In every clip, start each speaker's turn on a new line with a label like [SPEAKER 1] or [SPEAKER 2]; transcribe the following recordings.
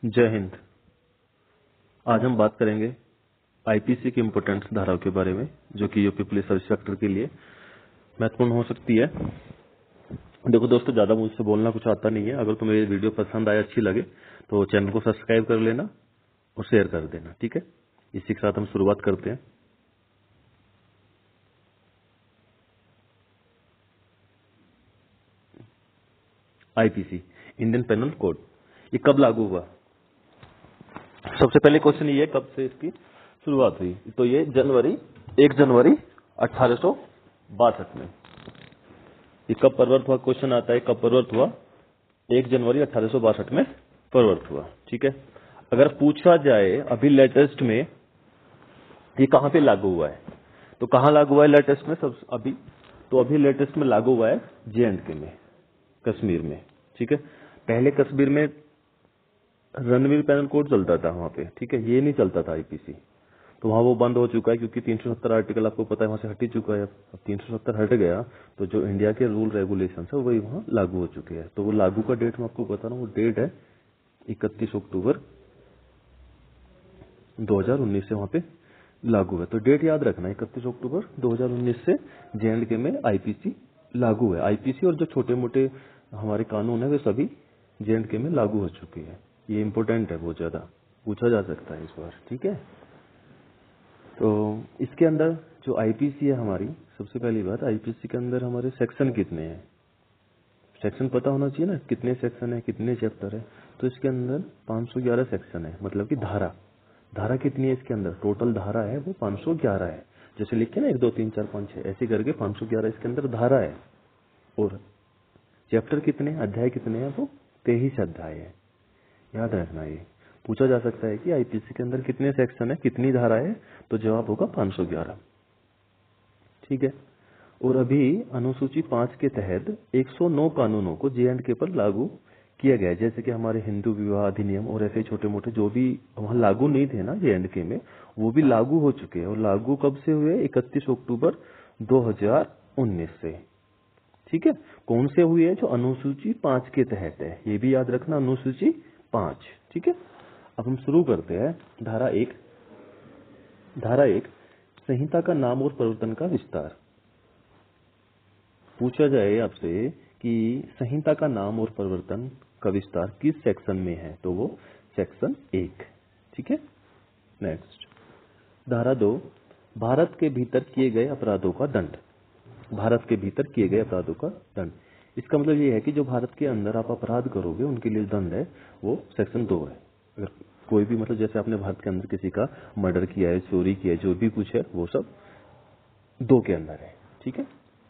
[SPEAKER 1] जय हिंद। आज हम बात करेंगे आईपीसी की इम्पोर्टेंट धाराओं के बारे में, जो कि यूपी पुलिस सब इंस्पेक्टर के लिए महत्वपूर्ण हो सकती है। देखो दोस्तों, ज्यादा मुझसे बोलना कुछ आता नहीं है। अगर तुम्हें ये वीडियो पसंद आए, अच्छी लगे, तो चैनल को सब्सक्राइब कर लेना और शेयर कर देना, ठीक है। इसी के साथ हम शुरुआत करते हैं। आईपीसी, इंडियन पेनल कोड, ये कब लागू हुआ? सबसे पहले क्वेश्चन ये, कब से इसकी शुरुआत हुई? तो ये 1 जनवरी 1862 में। ये कब प्रवर्त हुआ? क्वेश्चन आता है कब प्रवर्त हुआ? 1 जनवरी 1862 में प्रवर्त हुआ, ठीक है। अगर पूछा जाए अभी लेटेस्ट में ये कहां पे लागू हुआ है, तो कहां लागू हुआ है लेटेस्ट में? सब अभी तो अभी लेटेस्ट में लागू हुआ है J&K में, कश्मीर में, ठीक है। पहले कश्मीर में रणवीर पैनल कोड चलता था वहां पे, ठीक है। ये नहीं चलता था आईपीसी, तो वहां वो बंद हो चुका है, क्योंकि 370 आर्टिकल आपको पता है वहां से हट ही चुका है। अब 370 हट गया तो जो इंडिया के रूल रेगुलेशन है वही वहां लागू हो चुके हैं। तो वो लागू का डेट मैं आपको बता रहा हूँ, वो डेट है 31 अक्टूबर 2019 से वहां पे लागू है। तो डेट याद रखना, 31 अक्टूबर 2019 से J&K में आईपीसी लागू है। आईपीसी और जो छोटे मोटे हमारे कानून है वे सभी J&K में लागू हो चुके हैं। ये इम्पोर्टेंट है, बहुत ज्यादा पूछा जा सकता है इस बार, ठीक है। तो इसके अंदर जो आईपीसी है हमारी, सबसे पहली बात, आईपीसी के अंदर हमारे सेक्शन कितने हैं? सेक्शन पता होना चाहिए ना, कितने सेक्शन है, कितने चैप्टर है। तो इसके अंदर 511 सेक्शन है, मतलब कि धारा धारा कितनी है इसके अंदर? टोटल धारा है वो 511 है। जैसे लिखे ना 1 2 3 4 5 6, ऐसे करके 511 इसके अंदर धारा है। और चैप्टर कितने, अध्याय कितने हैं? वो 23 अध्याय है। याद रखना, ये पूछा जा सकता है कि आईपीसी के अंदर कितने सेक्शन है, कितनी धारा है, तो जवाब होगा 511, ठीक है। और अभी अनुसूची 5 के तहत 109 कानूनों को J&K पर लागू किया गया है। जैसे कि हमारे हिंदू विवाह अधिनियम और ऐसे छोटे मोटे जो भी वहां लागू नहीं थे ना J&K में, वो भी लागू हो चुके हैं। और लागू कब से हुए? 31 अक्टूबर 2019 से, ठीक है। कौन से हुए? जो अनुसूची 5 के तहत है, ये भी याद रखना, अनुसूची 5, ठीक है। अब हम शुरू करते हैं। धारा 1, संहिता का नाम और परिवर्तन का विस्तार। पूछा जाए आपसे कि संहिता का नाम और परिवर्तन का विस्तार किस सेक्शन में है, तो वो सेक्शन 1, ठीक है। नेक्स्ट, धारा 2, भारत के भीतर किए गए अपराधों का दंड। भारत के भीतर किए गए अपराधों का दंड, इसका मतलब ये है कि जो भारत के अंदर आप अपराध करोगे उनके लिए दंड है वो सेक्शन 2 है। अगर कोई भी, मतलब जैसे आपने भारत के अंदर किसी का मर्डर किया है, चोरी किया है, जो भी कुछ है, वो सब 2 के अंदर है, ठीक है।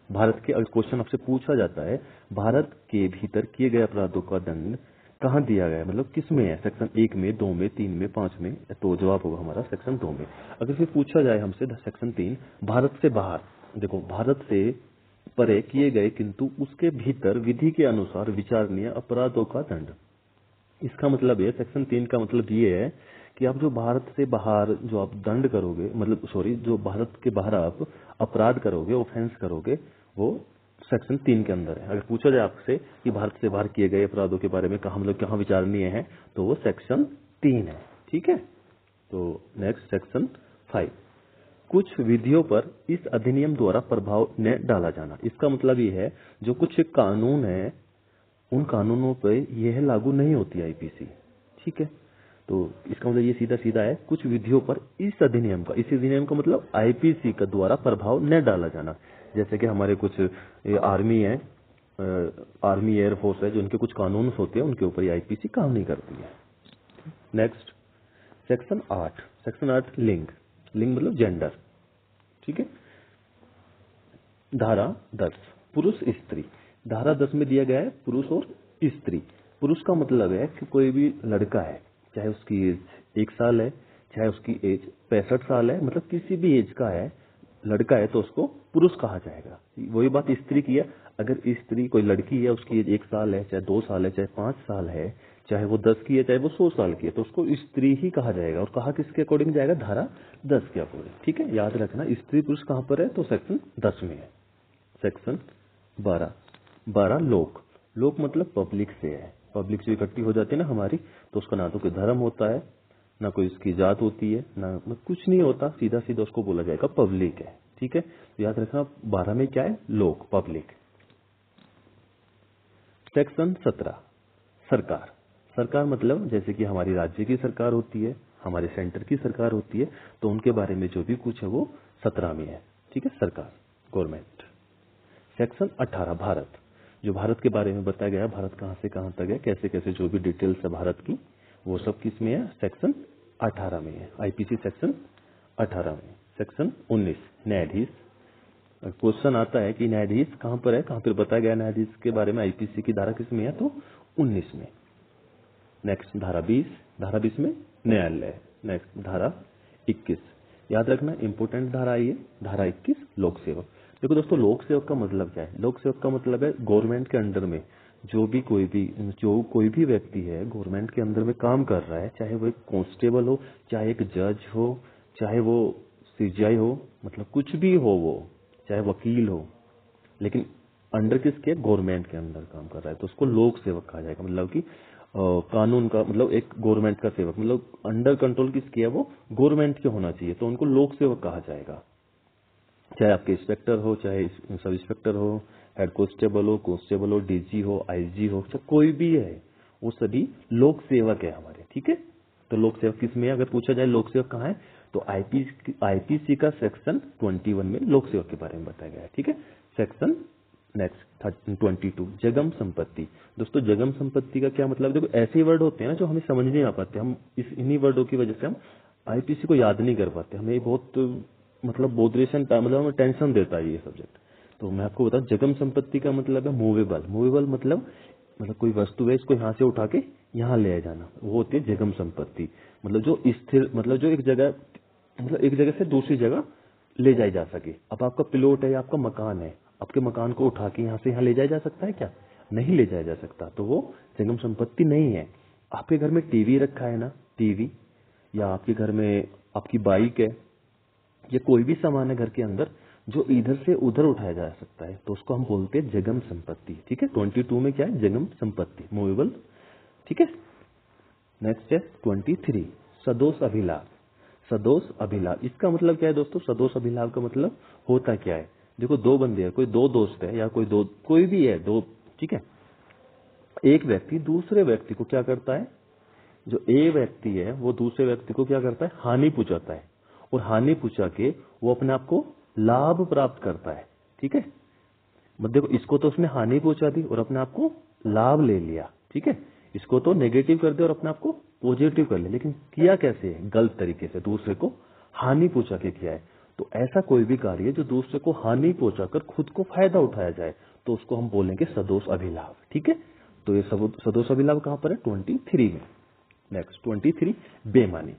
[SPEAKER 1] भारत के, अगर क्वेश्चन आपसे पूछा जाता है भारत के भीतर किए गए अपराधों का दंड कहाँ दिया गया है, मतलब किस में है, सेक्शन 1 में, 2 में, 3 में, 5 में, तो जवाब होगा हमारा सेक्शन 2 में। अगर फिर पूछा जाए हमसे सेक्शन 3, भारत से बाहर, देखो भारत से परे किए गए किंतु उसके भीतर विधि के अनुसार विचारणीय अपराधों का दंड, इसका मतलब है, सेक्शन 3 का मतलब ये है कि आप जो भारत से बाहर जो आप दंड करोगे, मतलब सॉरी, जो भारत के बाहर आप अपराध करोगे, ऑफेंस करोगे, वो सेक्शन 3 के अंदर है। अगर पूछा जाए आपसे कि भारत से बाहर किए गए अपराधों के बारे में कहाँ, मतलब कहाँ विचारणीय है, तो वो सेक्शन 3 है, ठीक है। तो नेक्स्ट, सेक्शन 5, कुछ विधियों पर इस अधिनियम द्वारा प्रभाव न डाला जाना। इसका मतलब ये है जो कुछ कानून है उन कानूनों पर यह लागू नहीं होती आईपीसी, ठीक है। तो इसका मतलब ये सीधा सीधा है, कुछ विधियों पर इस अधिनियम का मतलब आईपीसी का द्वारा प्रभाव न डाला जाना। जैसे कि हमारे कुछ आर्मी है, आर्मी एयरफोर्स है, जो उनके कुछ कानून होते हैं, उनके ऊपर ये आईपीसी काम नहीं करती है। नेक्स्ट, सेक्शन 8, सेक्शन 8, लिंग। लिंग मतलब जेंडर, ठीक है। धारा 10, पुरुष स्त्री। धारा 10 में दिया गया है पुरुष और स्त्री। पुरुष का मतलब है कि कोई भी लड़का है, चाहे उसकी एज 1 साल है, चाहे उसकी एज 65 साल है, मतलब किसी भी एज का है, लड़का है तो उसको पुरुष कहा जाएगा। वही बात स्त्री की है। अगर स्त्री कोई लड़की है, उसकी एज 1 साल है, चाहे 2 साल है, चाहे 5 साल है, चाहे वो 10 की है, चाहे वो 100 साल की है, तो उसको स्त्री ही कहा जाएगा। और कहा किसके अकॉर्डिंग जाएगा? धारा 10 के अकॉर्डिंग, ठीक है। याद रखना, स्त्री पुरुष कहां पर है, तो सेक्शन 10 में है। सेक्शन 12, लोक। लोक मतलब पब्लिक से है, पब्लिक जो इकट्ठी हो जाती है ना हमारी, तो उसका ना तो कोई धर्म होता है, ना कोई उसकी जात होती है, ना कुछ नहीं होता, सीधा सीधा उसको बोला जाएगा पब्लिक है। ठीक है, तो याद रखना 12 में क्या है, लोग, पब्लिक। सेक्शन 17 सरकार। सरकार मतलब जैसे कि हमारी राज्य की सरकार होती है, हमारे सेंटर की सरकार होती है, तो उनके बारे में जो भी कुछ है वो 17 में है। ठीक है, सरकार, गवर्नमेंट। सेक्शन 18 भारत। जो भारत के बारे में बताया गया, भारत कहां से कहां तक है, कैसे कैसे जो भी डिटेल्स है भारत की, वो सब किस में है, सेक्शन 18 में है, आईपीसी सेक्शन 18 में। सेक्शन 19 न्यायाधीश। क्वेश्चन आता है कि न्यायाधीश कहां पर है, कहां पर बताया गया न्यायाधीश के बारे में, आईपीसी की धारा किस में है, तो 19 में। नेक्स्ट धारा 20, धारा 20 में न्यायालय। नेक्स्ट धारा 21, याद रखना इंपोर्टेंट धारा आई है, धारा 21 लोक सेवक। देखो दोस्तों, लोक सेवक का मतलब क्या है, लोक सेवक का मतलब है गवर्नमेंट के अंडर में जो कोई भी व्यक्ति है गवर्नमेंट के अंदर में काम कर रहा है, चाहे वो एक कांस्टेबल हो, चाहे एक जज हो, चाहे वो सीजीआई हो, मतलब कुछ भी हो वो, चाहे वकील हो, लेकिन अंडर किसके, गवर्नमेंट के अंदर काम कर रहा है, तो उसको लोक सेवक कहा जाएगा। मतलब कि कानून का मतलब एक गवर्नमेंट का सेवक, मतलब अंडर कंट्रोल किसकी है, वो गवर्नमेंट के होना चाहिए, तो उनको लोक सेवक कहा जाएगा। चाहे आपके इंस्पेक्टर हो, चाहे सब इंस्पेक्टर हो, हेड कांस्टेबल हो, डीजी हो, आईजी हो, चाहे कोई भी है, वो सभी लोक सेवक है हमारे। ठीक है, तो लोक सेवक किसमें है, अगर पूछा जाए लोक सेवक कहाँ है, तो आईपीसी का सेक्शन 21 में लोक सेवक के बारे में बताया गया है। ठीक है, सेक्शन नेक्स्ट 22 जगम संपत्ति। दोस्तों, जगम संपत्ति का क्या मतलब, देखो ऐसे वर्ड होते हैं ना जो हमें समझ नहीं आ पाते, हम इन्हीं वर्डों की वजह से हम आईपीसी को याद नहीं कर पाते, हमें बहुत मतलब बोधरेशन मतलब हमें टेंशन देता है ये सब्जेक्ट। तो मैं आपको बताऊं, जगम संपत्ति का मतलब है मूवेबल। मूवेबल मतलब कोई वस्तु है, इसको यहाँ से उठा के यहाँ ले जाना, वो होती है जगम संपत्ति। मतलब जो स्थिर, मतलब जो एक जगह से दूसरी जगह ले जाई जा सके। अब आपका प्लॉट है या आपका मकान है, आपके मकान को उठा के यहाँ से यहाँ ले जाया जा सकता है क्या, नहीं ले जाया जा सकता, तो वो जंगम संपत्ति नहीं है। आपके घर में टीवी रखा है ना, टीवी, या आपके घर में आपकी बाइक है, या कोई भी सामान है घर के अंदर जो इधर से उधर उठाया जा सकता है, तो उसको हम बोलते हैं जगम संपत्ति। ठीक है, 22 में क्या है, जगम संपत्ति, मूवेबल। ठीक है, नेक्स्ट है 23 सदोष अभिलाभ। सदोष अभिलाभ, इसका मतलब क्या है दोस्तों, सदोष अभिलाभ का मतलब होता क्या है, देखो दो बंदे हैं, कोई दो दोस्त है, या कोई भी है दो, ठीक है, एक व्यक्ति दूसरे व्यक्ति को क्या करता है, जो ए व्यक्ति है वो दूसरे व्यक्ति को क्या करता है, हानि पहुंचाता है, और हानि पहुंचा के वो अपने आप को लाभ प्राप्त करता है। ठीक है, मतलब देखो इसको तो उसने हानि पहुंचा दी और अपने आप को लाभ ले लिया। ठीक है, इसको तो नेगेटिव कर दिया और अपने आप को पॉजिटिव कर लिया, लेकिन किया कैसे है, गलत तरीके से, दूसरे को हानि पहुंचा के किया है। तो ऐसा कोई भी कार्य जो दूसरे को हानि पहुंचाकर खुद को फायदा उठाया जाए, तो उसको हम बोलेंगे सदोष अभिलाभ। ठीक है, तो ये सदोष अभिलाभ कहां पर है, 23 में। नेक्स्ट 23 बेईमानी।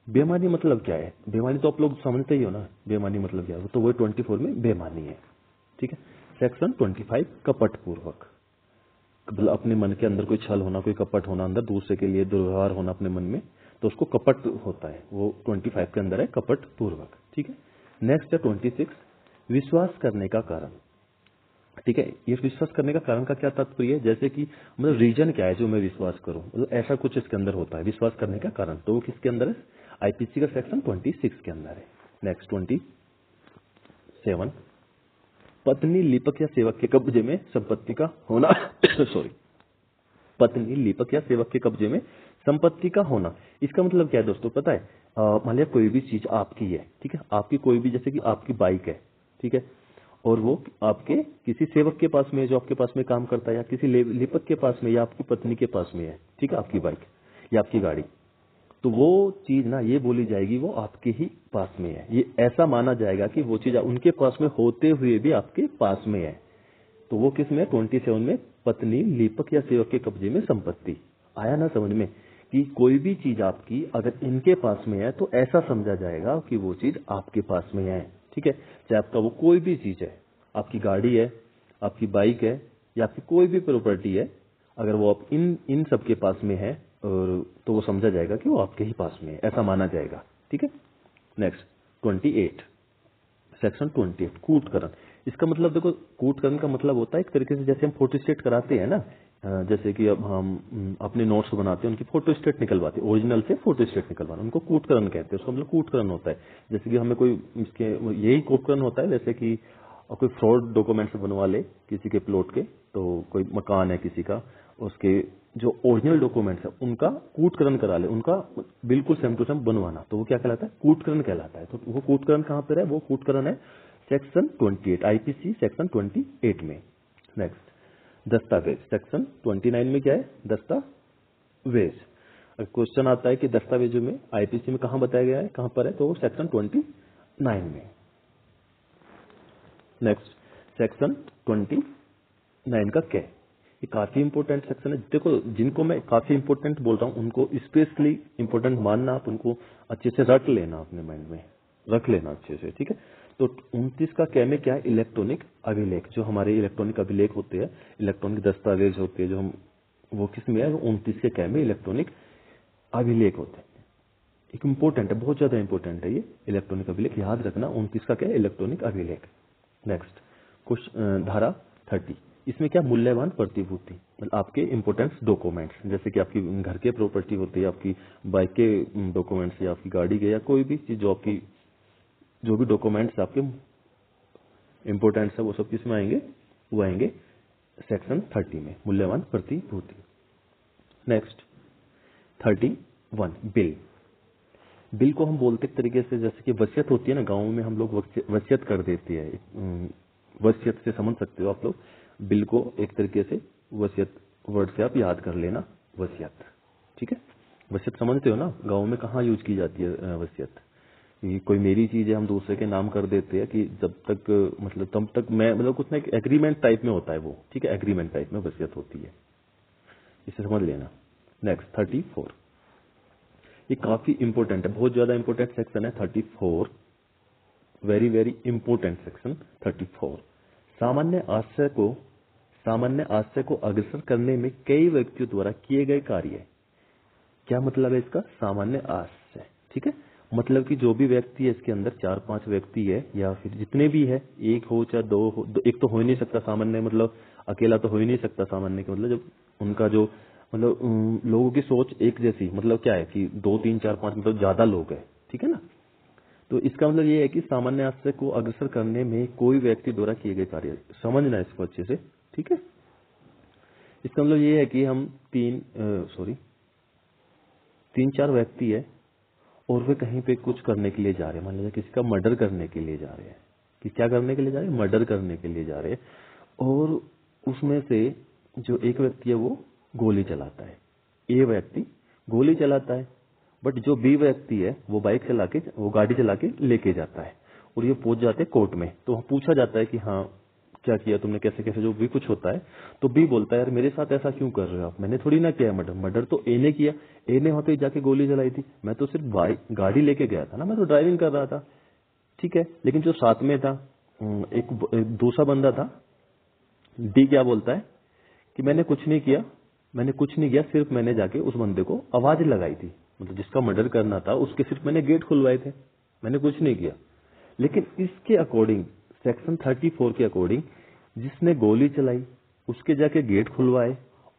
[SPEAKER 1] बेईमानी मतलब क्या है, बेईमानी तो आप लोग समझते ही हो ना, बेईमानी मतलब क्या है, तो वो 24 में बेईमानी है। ठीक है, सेक्शन 25 कपट पूर्वक, मतलब अपने मन के अंदर कोई छल होना, कोई कपट होना, अंदर दूसरे के लिए दुर्व्यवहार होना अपने मन में, तो उसको कपट होता है, वो 25 के अंदर है, कपट पूर्वक। ठीक है, नेक्स्ट है 26 विश्वास करने का कारण। ठीक है, ये विश्वास करने का कारण का क्या तात्पर्य है, जैसे कि मतलब रीजन क्या है जो मैं विश्वास करूं, मतलब ऐसा कुछ इसके अंदर होता है विश्वास करने का कारण, तो वो किसके अंदर है, आईपीसी का सेक्शन 26 के अंदर है। नेक्स्ट 27 पत्नी लिपक या सेवक के कब्जे में संपत्ति का होना सॉरी, पत्नी लिपक या सेवक के कब्जे में संपत्ति का होना। इसका मतलब क्या है दोस्तों, पता है, मान लिया कोई भी चीज आपकी है, ठीक है, आपकी कोई भी, जैसे कि आपकी बाइक है, ठीक है, और वो आपके किसी सेवक के पास में है जो आपके पास में काम करता है, या किसी लिपक के पास में, या आपकी पत्नी के पास में है, ठीक है, आपकी बाइक या आपकी गाड़ी, तो वो चीज ना ये बोली जाएगी वो आपके ही पास में है, ये ऐसा माना जाएगा कि वो चीज उनके पास में होते हुए भी आपके पास में है। तो वो किस में, 27 में पत्नी लिपक या सेवक के कब्जे में संपत्ति। आया ना समझ में, कि कोई भी चीज आपकी अगर इनके पास में है तो ऐसा समझा जाएगा कि वो चीज आपके पास में है। ठीक है, चाहे आपका वो कोई भी चीज है, आपकी गाड़ी है, आपकी बाइक है, या आपकी कोई भी प्रॉपर्टी है, अगर वो आप इन सबके पास में है, और तो वो समझा जाएगा कि वो आपके ही पास में है, ऐसा माना जाएगा। ठीक है, नेक्स्ट 28 सेक्शन 28 कूटकरण। इसका मतलब देखो, कूटकरण का मतलब होता है एक तरीके से जैसे हम फोटोस्टेट कराते हैं ना, जैसे कि अब हम अपने नोट्स बनाते हैं, उनकी फोटो स्टेट निकलवाते हैं, ओरिजिनल से फोटो स्टेट निकलवाना, उनको कूटकरण कहते हैं। उसका मतलब कूटकरण होता है। जैसे कि हमें कोई इसके यही कूटकरण होता है, जैसे कि कोई फ्रॉड डॉक्यूमेंट्स बनवा ले किसी के प्लॉट के, तो कोई मकान है किसी का, उसके जो ओरिजिनल डॉक्यूमेंट्स है उनका कूटकरण करा ले, उनका बिल्कुल सेम टू सेम बनवाना, तो वो क्या कहलाता है? कूटकरण कहलाता है। तो वो कूटकरण कहाँ पर है? वो कूटकरण है सेक्शन 28 आईपीसी सेक्शन 28 में। नेक्स्ट, दस्तावेज सेक्शन 29 में क्या है? दस्तावेज। क्वेश्चन आता है कि दस्तावेजों में आईपीसी में कहां बताया गया है, कहां पर है? तो सेक्शन 29 में। नेक्स्ट, सेक्शन 29 का क्या है? ये काफी इंपॉर्टेंट सेक्शन है। देखो, जिनको मैं काफी इंपॉर्टेंट बोल रहा हूं उनको स्पेशली इंपॉर्टेंट मानना, आप उनको अच्छे से रट लेना, अपने माइंड में रख लेना अच्छे से, ठीक है। तो 29 का क्या में क्या है? इलेक्ट्रॉनिक अभिलेख। जो हमारे इलेक्ट्रॉनिक अभिलेख होते हैं, इलेक्ट्रॉनिक दस्तावेज होते हैं, जो हम वो किस में है? 29 के क्या में इलेक्ट्रॉनिक अभिलेख होते हैं। एक इंपॉर्टेंट है, बहुत ज्यादा इंपॉर्टेंट है ये इलेक्ट्रॉनिक अभिलेख, याद रखना। 29 का क्या है? इलेक्ट्रॉनिक अभिलेख। नेक्स्ट, कुछ धारा 30, इसमें क्या? मूल्यवान प्रतिभूति, मतलब आपके इंपोर्टेंट डॉक्यूमेंट्स, जैसे कि आपकी घर के प्रॉपर्टी होती है, आपकी बाइक के डॉक्यूमेंट्स, या आपकी गाड़ी के, या कोई भी चीज जो आपकी, जो भी डॉक्यूमेंट्स आपके इंपोर्टेंट्स है, वो सब किस में आएंगे? वो आएंगे सेक्शन 30 में, मूल्यवान प्रतिभूति। Next, 31, bill. बिल को हम बोलते एक तरीके से, जैसे कि वसीयत होती है ना, गाँव में हम लोग वसीयत कर देते हैं। वसीयत से समझ सकते हो आप लोग बिल को, एक तरीके से वसीयत वर्ड से आप याद कर लेना, वसीयत, ठीक है। वसीयत समझते हो ना, गाँव में कहाँ यूज की जाती है वसीयत? ये कोई मेरी चीज है, हम दूसरे के नाम कर देते हैं कि जब तक, मतलब तब तक मैं, मतलब कुछ ना एक एग्रीमेंट टाइप में होता है वो, ठीक है, एग्रीमेंट टाइप में वसीयत होती है, इसे समझ लेना। नेक्स्ट, 34, ये काफी इंपॉर्टेंट है, बहुत ज्यादा इंपॉर्टेंट सेक्शन है 34, वेरी वेरी इंपॉर्टेंट सेक्शन 34। सामान्य आशय को अग्रसर करने में कई व्यक्तियों द्वारा किए गए कार्य। क्या मतलब है इसका? सामान्य आशय, ठीक है, मतलब कि जो भी व्यक्ति है, इसके अंदर 4-5 व्यक्ति है, या फिर जितने भी है, एक हो चाहे दो हो, एक तो हो ही नहीं सकता सामान्य, मतलब अकेला तो हो ही नहीं सकता सामान्य के, मतलब जब उनका जो, मतलब लोगों की सोच एक जैसी, मतलब क्या है कि 2, 3, 4, 5, मतलब ज्यादा लोग है, ठीक है ना। तो इसका मतलब ये है कि सामान्य आशय को अग्रसर करने में कोई व्यक्ति द्वारा किए गए कार्य, समझना इसको अच्छे से, ठीक है। इसका मतलब ये है कि हम 3-4 व्यक्ति है, और वे कहीं पे कुछ करने के लिए जा रहे हैं, मान लीजिए किसी का मर्डर करने के लिए जा रहे हैं, कि क्या करने के लिए जा रहे हैं? मर्डर करने के लिए जा रहे हैं, और उसमें से जो एक व्यक्ति है वो गोली चलाता है, ए व्यक्ति गोली चलाता है, बट जो बी व्यक्ति है वो बाइक चला के, वो गाड़ी चला के लेके जाता है, और ये पहुंच जाते हैं कोर्ट में। तो पूछा जाता है कि हाँ क्या किया तुमने, कैसे कैसे, जो भी कुछ होता है। तो बी बोलता है यार मेरे साथ ऐसा क्यों कर रहे हो आप, मैंने थोड़ी ना किया मर्डर, मर्डर तो ए ने किया, ए ने वहां पे जाके गोली चलाई थी, मैं तो सिर्फ गाड़ी लेके गया था ना, मैं तो ड्राइविंग कर रहा था, ठीक है। लेकिन जो साथ में था, एक दूसरा बंदा था, डी क्या बोलता है कि मैंने कुछ नहीं किया, सिर्फ मैंने जाके उस बंदे को आवाज लगाई थी, मतलब जिसका मर्डर करना था उसके सिर्फ मैंने गेट खुलवाए थे, मैंने कुछ नहीं किया। लेकिन इसके अकॉर्डिंग, सेक्शन 34 के अकॉर्डिंग, जिसने गोली चलाई उसके जाके गेट खुलवाए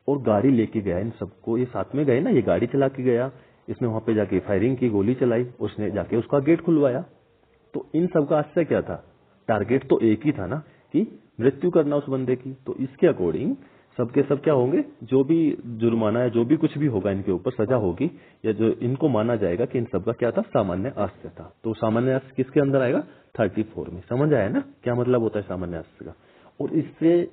[SPEAKER 1] और गाड़ी लेके गया, इन सबको, ये साथ में गए ना, ये गाड़ी चला के गया, इसने वहां पे जाके फायरिंग की, गोली चलाई, उसने जाके उसका गेट खुलवाया। तो इन सबका आशय क्या था? टारगेट तो एक ही था ना, कि मृत्यु करना उस बंदे की। तो इसके अकॉर्डिंग सबके सब क्या होंगे? जो भी जुर्माना है, जो भी कुछ भी होगा इनके ऊपर सजा होगी, या जो इनको माना जाएगा कि इन सबका क्या था? सामान्य आशय था। तो सामान्य आशय किसके अंदर आएगा? 34 में। समझ आया ना क्या मतलब होता है सामान्य आशय का? और इससे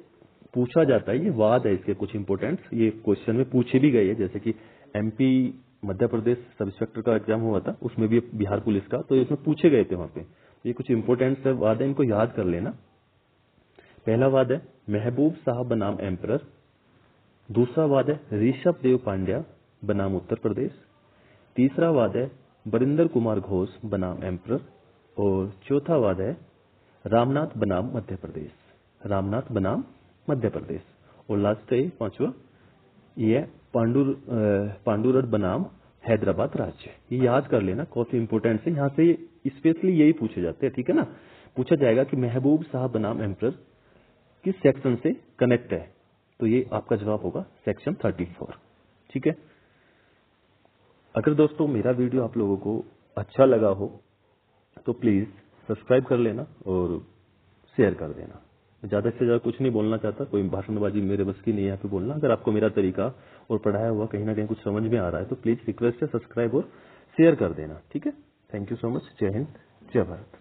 [SPEAKER 1] पूछा जाता है, ये वाद है इसके कुछ इंपोर्टेंट, ये क्वेश्चन में पूछे भी गए हैं, जैसे कि MP Madhya Pradesh sub inspector का एग्जाम हुआ था, उसमें भी बिहार पुलिस का, तो इसमें पूछे गए थे वहां पे। ये कुछ इंपोर्टेंट वाद है, इनको याद कर लेना। पहला वाद है महबूब साहब बनाम एम्परर, दूसरा वाद है ऋषभ देव पांड्या बनाम उत्तर प्रदेश, तीसरा वाद है बरिंदर कुमार घोष बनाम एम्परर, और चौथा वाद है रामनाथ बनाम मध्य प्रदेश, रामनाथ बनाम मध्य प्रदेश, और लास्ट है 5वां, ये पांडुरंग बनाम हैदराबाद राज्य। ये याद कर लेना, काफी इंपोर्टेंट है, यहाँ से स्पेशली यही पूछे जाते हैं, ठीक है ना। पूछा जाएगा कि महबूब साहब बनाम एम्परर किस सेक्शन से कनेक्ट है, तो ये आपका जवाब होगा सेक्शन 34। ठीक है। अगर दोस्तों मेरा वीडियो आप लोगों को अच्छा लगा हो तो प्लीज सब्सक्राइब कर लेना और शेयर कर देना। ज्यादा से ज्यादा कुछ नहीं बोलना चाहता, कोई भाषणबाजी मेरे बस की नहीं है यहाँ पे बोलना। अगर आपको मेरा तरीका और पढ़ाया हुआ कहीं ना कहीं कुछ समझ में आ रहा है तो प्लीज रिक्वेस्ट है सब्सक्राइब और शेयर कर देना। ठीक है। Thank you so much. जय हिंद, जय भारत।